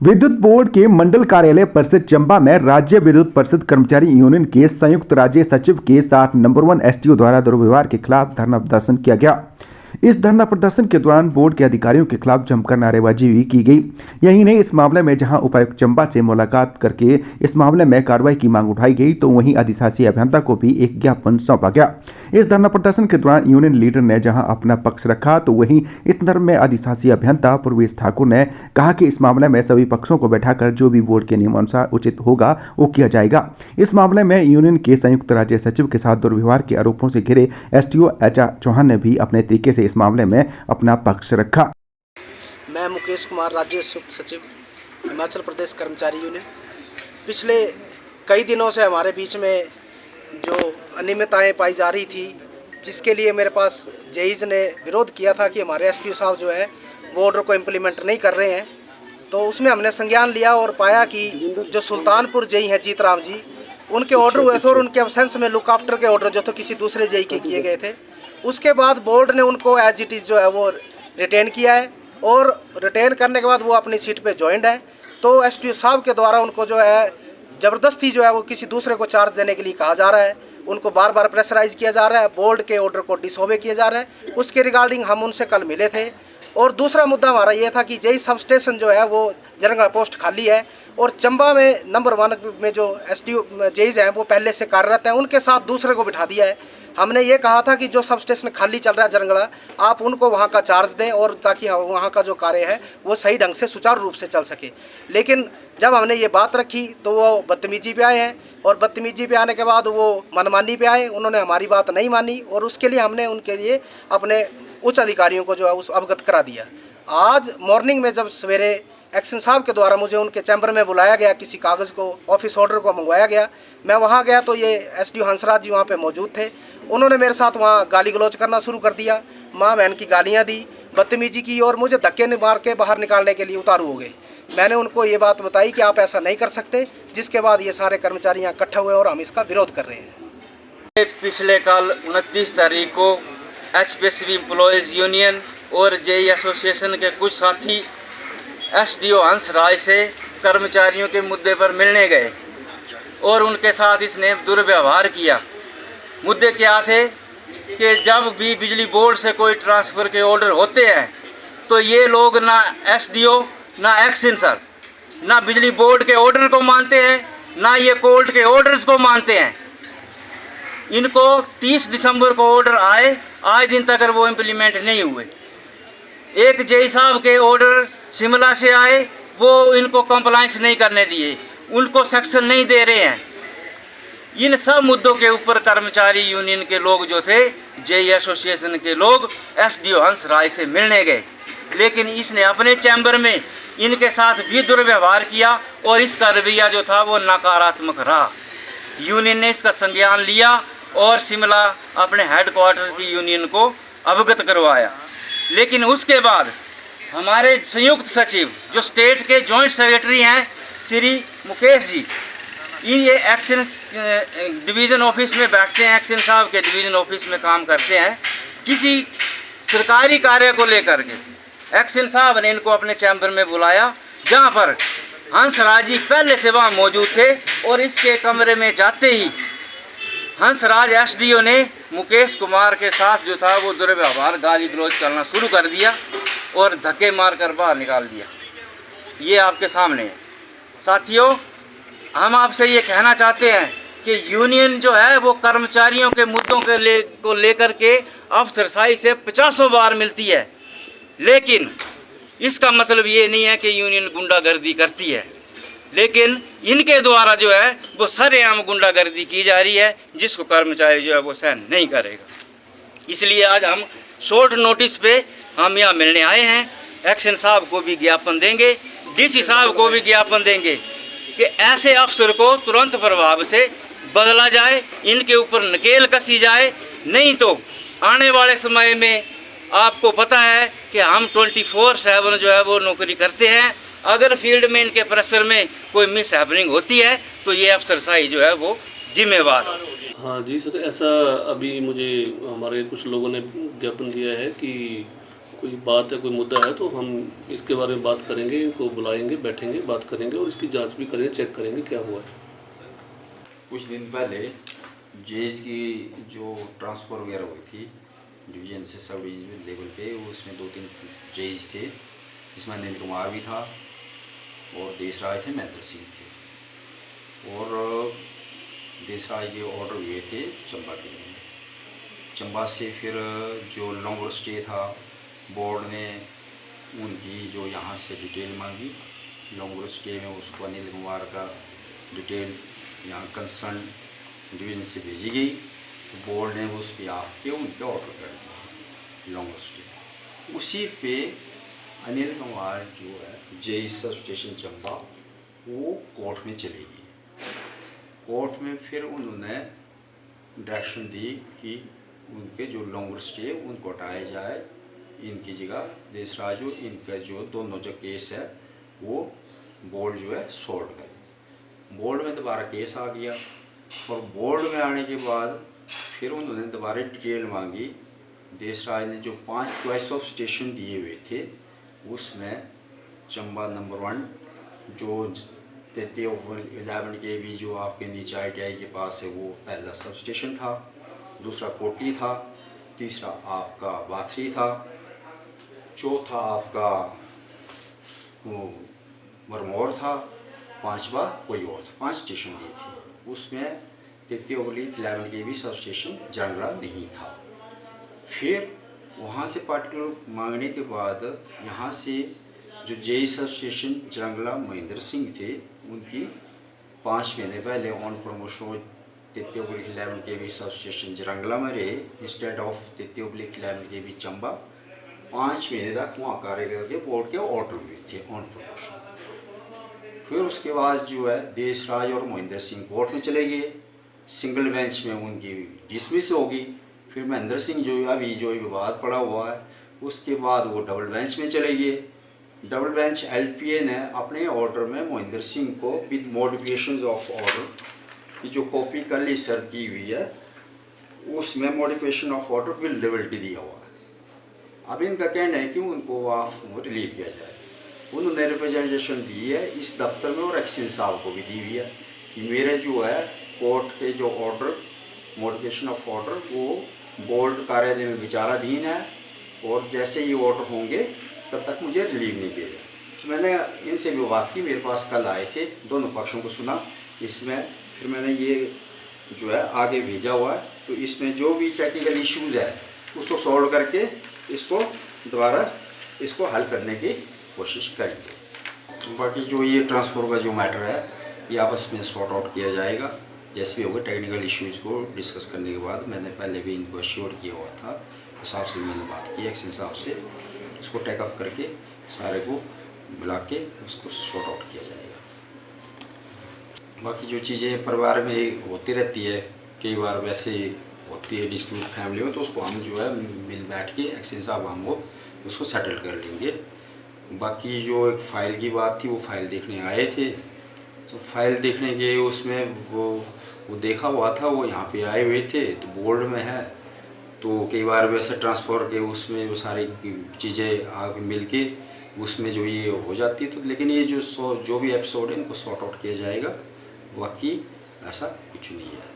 विद्युत बोर्ड के मंडल कार्यालय परिषद चंबा में राज्य विद्युत परिषद कर्मचारी यूनियन के संयुक्त राज्य सचिव के साथ नंबर 1 एसडीओ द्वारा दुर्व्यवहार के खिलाफ धरना प्रदर्शन किया गया। इस धरना प्रदर्शन के दौरान बोर्ड के अधिकारियों के खिलाफ जमकर नारेबाजी भी की गई। यही नहीं, इस मामले में जहां उपायुक्त चंबा से मुलाकात करके इस मामले में कार्रवाई की मांग उठाई गई, तो वहीं अधिशासी अभियंता को भी एक ज्ञापन सौंपा गया। इस धरना प्रदर्शन के दौरान यूनियन लीडर ने जहां अपना पक्ष रखा, तो वहीं इस संदर्भ में अधिशासी अभियंता पूर्वेश ठाकुर ने कहा कि इस मामले में सभी पक्षों को बैठाकर जो भी बोर्ड के नियमानुसार उचित होगा वो किया जाएगा। इस मामले में यूनियन के संयुक्त राज्य सचिव के साथ दुर्व्यवहार के आरोपों से घिरे एसडीओ एचआर चौहान ने भी अपने तरीके से इस मामले में अपना पक्ष रखा। मैं मुकेश कुमार, राज्य संयुक्त सचिव, हिमाचल प्रदेश कर्मचारी यूनियन। पिछले कई दिनों से हमारे बीच में जो अनियमितताएं पाई जा रही थी, जिसके लिए मेरे पास जेईज ने विरोध किया था कि हमारे एसडीओ साहब जो है वो ऑर्डर को इम्प्लीमेंट नहीं कर रहे हैं, तो उसमें हमने संज्ञान लिया और पाया कि जो सुल्तानपुर जेई हैं जीत राम जी, उनके ऑर्डर हुए थे और उनके एब्सेंस में लुक आफ्टर के ऑर्डर जो तो किसी दूसरे जेई के किए गए थे। उसके बाद बोर्ड ने उनको एज इट इज़ जो है वो रिटेन किया है और रिटेन करने के बाद वो अपनी सीट पे ज्वाइंट है। तो एसडीओ साहब के द्वारा उनको जो है ज़बरदस्ती जो है वो किसी दूसरे को चार्ज देने के लिए कहा जा रहा है, उनको बार बार प्रेशराइज किया जा रहा है, बोर्ड के ऑर्डर को डिसओबे किया जा रहा है। उसके रिगार्डिंग हम उनसे कल मिले थे और दूसरा मुद्दा हमारा ये था कि जेई सब स्टेशन जो है वो जनरल पोस्ट खाली है और चंबा में नंबर 1 में जो एसडीओ जेईज हैं वो पहले से कार्यरत हैं, उनके साथ दूसरे को बिठा दिया है। हमने ये कहा था कि जो सब स्टेशन खाली चल रहा है जनगढ़ा, आप उनको वहाँ का चार्ज दें और ताकि वहाँ का जो कार्य है वो सही ढंग से सुचारू रूप से चल सके। लेकिन जब हमने ये बात रखी तो वो बदतमीजी पे आए हैं और बदतमीजी पे आने के बाद वो मनमानी पे आए, उन्होंने हमारी बात नहीं मानी और उसके लिए हमने उनके लिए अपने उच्च अधिकारियों को जो है उस अवगत करा दिया। आज मॉर्निंग में जब सवेरे एक्शन साहब के द्वारा मुझे उनके चैम्बर में बुलाया गया, किसी कागज़ को ऑफिस ऑर्डर को मंगवाया गया, मैं वहाँ गया तो ये एसडीओ हंसराज जी वहाँ पे मौजूद थे। उन्होंने मेरे साथ वहाँ गाली गलौज करना शुरू कर दिया, माँ बहन की गालियाँ दी, बदतमीजी की और मुझे धक्के मार के बाहर निकालने के लिए उतारू हो गए। मैंने उनको ये बात बताई कि आप ऐसा नहीं कर सकते, जिसके बाद ये सारे कर्मचारी यहाँ इकट्ठा हुए और हम इसका विरोध कर रहे हैं। पिछले कल 29 तारीख को एचपीएसवी एम्प्लॉयज़ यूनियन और जेई एसोसिएशन के कुछ साथी एसडीओ हंसराज से कर्मचारियों के मुद्दे पर मिलने गए और उनके साथ इसने दुर्व्यवहार किया। मुद्दे क्या थे कि जब भी बिजली बोर्ड से कोई ट्रांसफ़र के ऑर्डर होते हैं तो ये लोग ना एसडीओ ना एक्सेंसर ना बिजली बोर्ड के ऑर्डर को मानते हैं, ना ये कोर्ट के ऑर्डर्स को मानते हैं। इनको 30 दिसंबर को ऑर्डर आए, आज दिन तक वो इम्प्लीमेंट नहीं हुए। एक जेई साहब के ऑर्डर शिमला से आए, वो इनको कंप्लाइंस नहीं करने दिए, उनको सेक्शन नहीं दे रहे हैं। इन सब मुद्दों के ऊपर कर्मचारी यूनियन के लोग जो थे, जेई एसोसिएशन के लोग एसडीओ हंसराज से मिलने गए, लेकिन इसने अपने चैम्बर में इनके साथ भी दुर्व्यवहार किया और इसका रवैया जो था वो नकारात्मक रहा। यूनियन ने इसका संज्ञान लिया और शिमला अपने हेडक्वार्टर की यूनियन को अवगत करवाया। लेकिन उसके बाद हमारे संयुक्त सचिव जो स्टेट के जॉइंट सेक्रेटरी हैं श्री मुकेश जी, ये एक्शन डिवीज़न ऑफिस में बैठते हैं, एक्शन साहब के डिवीज़न ऑफिस में काम करते हैं। किसी सरकारी कार्य को लेकर के एक्शन साहब ने इनको अपने चैम्बर में बुलाया, जहां पर हंसराज जी पहले से वहाँ मौजूद थे और इसके कमरे में जाते ही हंसराज एसडीओ ने मुकेश कुमार के साथ जो था वो दुर्व्यवहार, गाली गलौज करना शुरू कर दिया और धक्के मार कर बाहर निकाल दिया। ये आपके सामने है। साथियों, हम आपसे ये कहना चाहते हैं कि यूनियन जो है वो कर्मचारियों के मुद्दों को लेकर के अफसरशाही से 50 बार मिलती है, लेकिन इसका मतलब ये नहीं है कि यूनियन गुंडागर्दी करती है। लेकिन इनके द्वारा जो है वो सरेआम गुंडागर्दी की जा रही है, जिसको कर्मचारी जो है वो सहन नहीं करेगा। इसलिए आज हम शॉर्ट नोटिस पे हम यहाँ मिलने आए हैं। एक्शन साहब को भी ज्ञापन देंगे, डीसी साहब को भी ज्ञापन देंगे कि ऐसे अफसर को तुरंत प्रभाव से बदला जाए, इनके ऊपर नकेल कसी जाए। नहीं तो आने वाले समय में आपको पता है कि हम 24/7 जो है वो नौकरी करते हैं। अगर फील्ड में इनके प्रेशर में कोई मिस हैपनिंग होती है तो ये अफसरशाही जो है वो जिम्मेवार है। हाँ जी सर, ऐसा अभी मुझे हमारे कुछ लोगों ने ज्ञापन दिया है कि कोई बात है, कोई मुद्दा है तो हम इसके बारे में बात करेंगे, इनको बुलाएंगे, बैठेंगे, बात करेंगे और इसकी जांच भी करेंगे, चेक करेंगे क्या हुआ है। कुछ दिन पहले जेज की जो ट्रांसफ़र वगैरह हुई थी डिवीज़न से सब डिवीज़न लेवल पे, उसमें 2-3 जेज थे, इसमें अनिल कुमार भी था और देशराज थे, महेंद्र सिंह थे। और देशराज के ऑर्डर हुए थे चंबा के लिए। चंबा से फिर जो लॉन्ग स्टे था, बोर्ड ने उनकी जो यहाँ से डिटेल मांगी, लॉन्ग स्टे में उसको अनिल कुमार का डिटेल यहाँ कंसर्न डिवीज़न से भेजी गई। बोर्ड ने उस पर आके उनके ऑर्डर कर दिए लॉन्ग स्टे। उसी पे अनिल कुमार जो है जेई सब स्टेशन चंबा वो कोर्ट में चले गए। कोर्ट में फिर उन्होंने डायरेक्शन दी कि उनके जो लॉन्ग स्टे उनको हटाया जाए, इनकी जगह देशराज, इनका जो दोनों जो केस है वो बोर्ड जो है सॉल्व करे। बोर्ड में दोबारा केस आ गया और बोर्ड में आने के बाद फिर उन्होंने दोबारा डिटेल मांगी। देशराज ने जो 5 चॉइस ऑफ स्टेशन दिए हुए थे उसमें चंबा नंबर 1 जो 3311 के भी जो आपके नीचे ITI के पास है वो पहला सब स्टेशन था, दूसरा कोटी था, तीसरा आपका बाथरी था, चौथा आपका वो बरमौर था, पांचवा कोई और था। 5 स्टेशन दिए थे, उसमें 3311 के भी सब स्टेशन जंगला नहीं था। फिर वहाँ से पार्टिकुलर मांगने के बाद यहाँ से जो जेई सब स्टेशन जंगला महेंद्र सिंह थे उनकी 5 महीने पहले ऑन प्रमोशन 3311 के भी सब स्टेशन जरंगला में रहे इंस्टेड ऑफ 3311 के भी चंबा। 5 महीने तक वहाँ कार्य करके बोर्ड के ऑर्डर हुए थे ऑन प्रमोशन। फिर उसके बाद जो है देशराज और महेंद्र सिंह कोर्ट में चले गए, सिंगल बेंच में उनकी डिसमिस होगी। फिर महेंद्र सिंह जो अभी जो विवाद पड़ा हुआ है उसके बाद वो डबल बेंच में चले गए। डबल बेंच LPA ने अपने ऑर्डर में महेंद्र सिंह को विद मॉडिफिकेशंस ऑफ ऑर्डर की जो कॉपी कल ही सर्व की हुई है उसमें modification of order with liberty दिया हुआ है। अब इनका कहना है कि उनको आप रिलीव किया जाए। उन्होंने रिप्रेजेंटेशन दी है इस दफ्तर में और एक्शन साहब को भी दी हुई है कि मेरे जो है कोर्ट के जो ऑर्डर मॉडिफिकेशन ऑफ ऑर्डर वो बोर्ड कार्यालय में विचाराधीन है और जैसे ही ऑर्डर होंगे तब तक मुझे रिलीव नहीं किया जाए। तो मैंने इनसे भी बात की, मेरे पास कल आए थे, दोनों पक्षों को सुना। इसमें फिर मैंने ये जो है आगे भेजा हुआ है, तो इसमें जो भी टेक्निकल इश्यूज़ है उसको सॉल्व करके इसको दोबारा इसको हल करने की कोशिश करेंगे। बाकी जो ये ट्रांसफर का जो मैटर है ये आपस में सॉर्ट आउट किया जाएगा जैसे भी होगा। टेक्निकल इश्यूज़ को डिस्कस करने के बाद मैंने पहले भी इनको अश्योर किया हुआ था, उस हिसाब से मैंने बात की एक्शन साहब से, इसको टेकअप करके सारे को बुला के उसको सॉर्ट आउट किया जाएगा। बाकी जो चीज़ें परिवार में होती रहती है, कई बार वैसे होती है डिस्प्यूट फैमिली में, तो उसको हम जो है मिल बैठ के एक्शन साहब हम वो उसको सेटल कर लेंगे। बाकी जो एक फ़ाइल की बात थी वो फाइल देखने आए थे, तो फाइल देखने के उसमें वो देखा हुआ था, वो यहाँ पे आए हुए थे, तो बोर्ड में है तो कई बार वैसे ट्रांसफ़र के उसमें वो सारी चीज़ें आगे मिल के उसमें जो ये हो जाती है। तो लेकिन ये जो भी एपिसोड है इनको सॉर्ट आउट किया जाएगा, बाकी ऐसा कुछ नहीं है।